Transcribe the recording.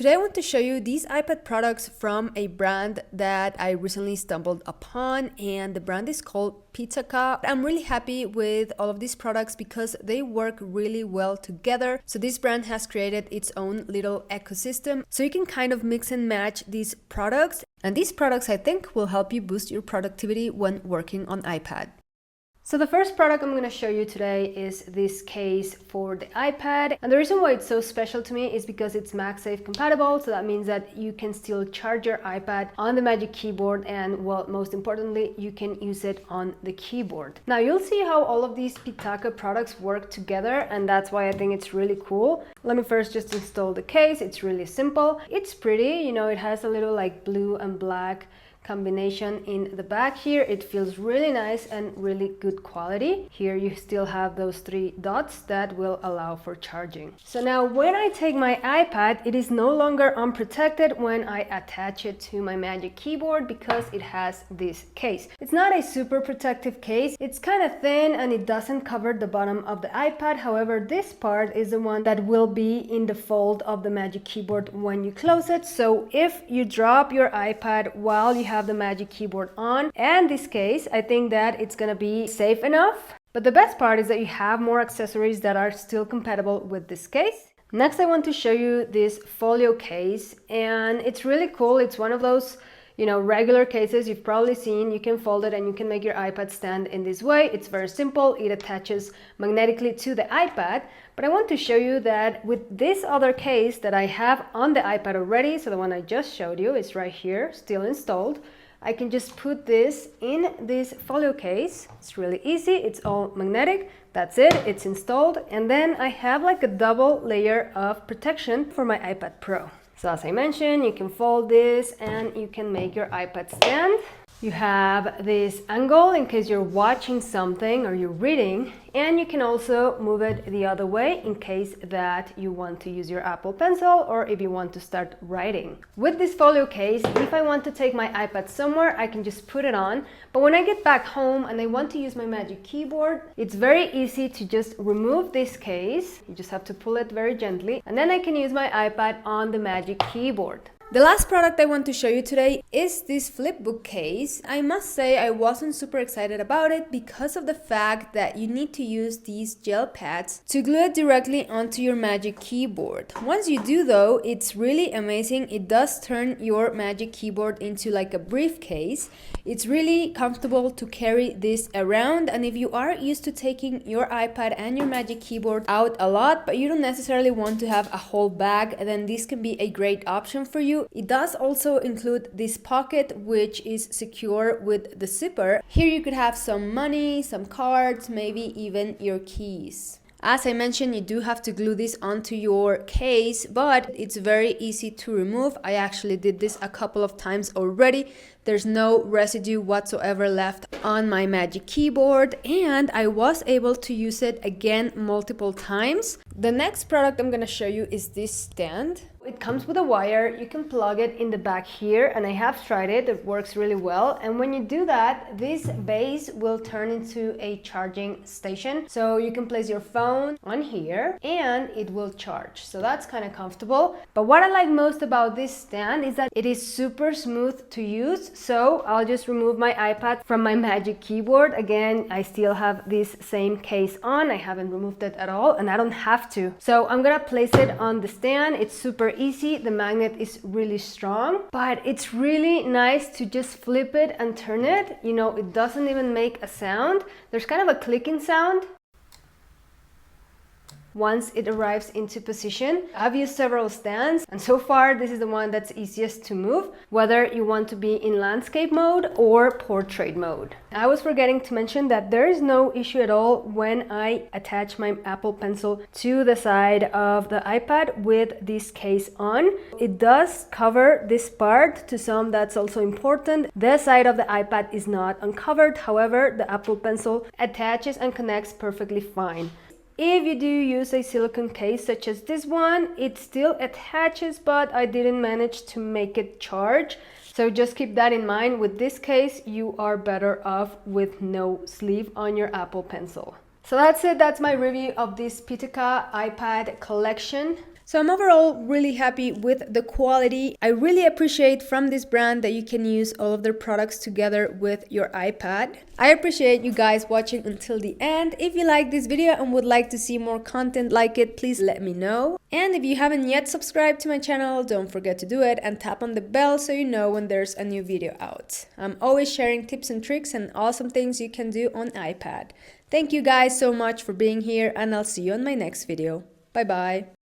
Today I want to show you these iPad products from a brand that I recently stumbled upon, and the brand is called PITAKA. I'm really happy with all of these products because they work really well together. So this brand has created its own little ecosystem, so you can kind of mix and match these products. And these products, I think, will help you boost your productivity when working on iPad. So the first product I'm going to show you today is this case for the iPad, and the reason why it's so special to me is because it's MagSafe compatible. So that means that you can still charge your iPad on the Magic Keyboard, and well, most importantly, you can use it on the keyboard. Now you'll see how all of these PITAKA products work together, and that's why I think it's really cool. Let me first just install the case. It's really simple. It's pretty, you know, it has a little like blue and black combination in the back here. It feels really nice and really good quality. Here you still have those 3 dots that will allow for charging. So now when I take my iPad, it is no longer unprotected when I attach it to my Magic Keyboard because it has this case. It's not a super protective case. It's kind of thin and it doesn't cover the bottom of the iPad. However, this part is the one that will be in the fold of the Magic Keyboard when you close it. So if you drop your iPad while you have the Magic Keyboard on and this case, I think that it's gonna be safe enough. But the best part is that you have more accessories that are still compatible with this case. Next, I want to show you this Folio case, and it's really cool. It's one of those, you know, regular cases you've probably seen. You can fold it and you can make your iPad stand in this way. It's very simple. It attaches magnetically to the iPad. But I want to show you that with this other case that I have on the iPad already, so the one I just showed you is right here, still installed. I can just put this in this Folio case. It's really easy. It's all magnetic. That's it. It's installed. And then I have like a double layer of protection for my iPad Pro. So as I mentioned, you can fold this and you can make your iPad stand. You have this angle in case you're watching something or you're reading, and you can also move it the other way in case that you want to use your Apple Pencil or if you want to start writing. With this Folio case, if I want to take my iPad somewhere, I can just put it on. But when I get back home and I want to use my Magic Keyboard, it's very easy to just remove this case. You just have to pull it very gently, and then I can use my iPad on the Magic Keyboard. The last product I want to show you today is this flipbook case. I must say I wasn't super excited about it because of the fact that you need to use these gel pads to glue it directly onto your Magic Keyboard. Once you do though, it's really amazing. It does turn your Magic Keyboard into like a briefcase. It's really comfortable to carry this around, and if you are used to taking your iPad and your Magic Keyboard out a lot, but you don't necessarily want to have a whole bag, then this can be a great option for you. It does also include this pocket, which is secure with the zipper. Here you could have some money, some cards, maybe even your keys. As I mentioned, you do have to glue this onto your case, but it's very easy to remove. I actually did this a couple of times already. There's no residue whatsoever left on my Magic Keyboard, and I was able to use it again multiple times. The next product I'm going to show you is this stand. It comes with a wire. You can plug it in the back here, and I have tried it. It works really well. And when you do that, this base will turn into a charging station. So you can place your phone on here and it will charge. So that's kind of comfortable. But what I like most about this stand is that it is super smooth to use. So I'll just remove my iPad from my Magic Keyboard. Again, I still have this same case on. I haven't removed it at all, and I don't have to. So I'm gonna place it on the stand. It's super easy. The magnet is really strong, but it's really nice to just flip it and turn it. You know, it doesn't even make a sound. There's kind of a clicking sound once it arrives into position. I've used several stands, and so far this is the one that's easiest to move, whether you want to be in landscape mode or portrait mode. I was forgetting to mention that there is no issue at all when I attach my Apple Pencil to the side of the iPad with this case on. It does cover this part. To some, that's also important. The side of the iPad is not uncovered. However, the Apple Pencil attaches and connects perfectly fine. If you do use a silicone case such as this one, it still attaches, but I didn't manage to make it charge. So just keep that in mind. With this case, you are better off with no sleeve on your Apple Pencil. So that's it. That's my review of this PITAKA iPad collection. So I'm overall really happy with the quality. I really appreciate from this brand that you can use all of their products together with your iPad. I appreciate you guys watching until the end. If you like this video and would like to see more content like it, please let me know. And if you haven't yet subscribed to my channel, don't forget to do it and tap on the bell so you know when there's a new video out. I'm always sharing tips and tricks and awesome things you can do on iPad. Thank you guys so much for being here, and I'll see you on my next video. Bye bye.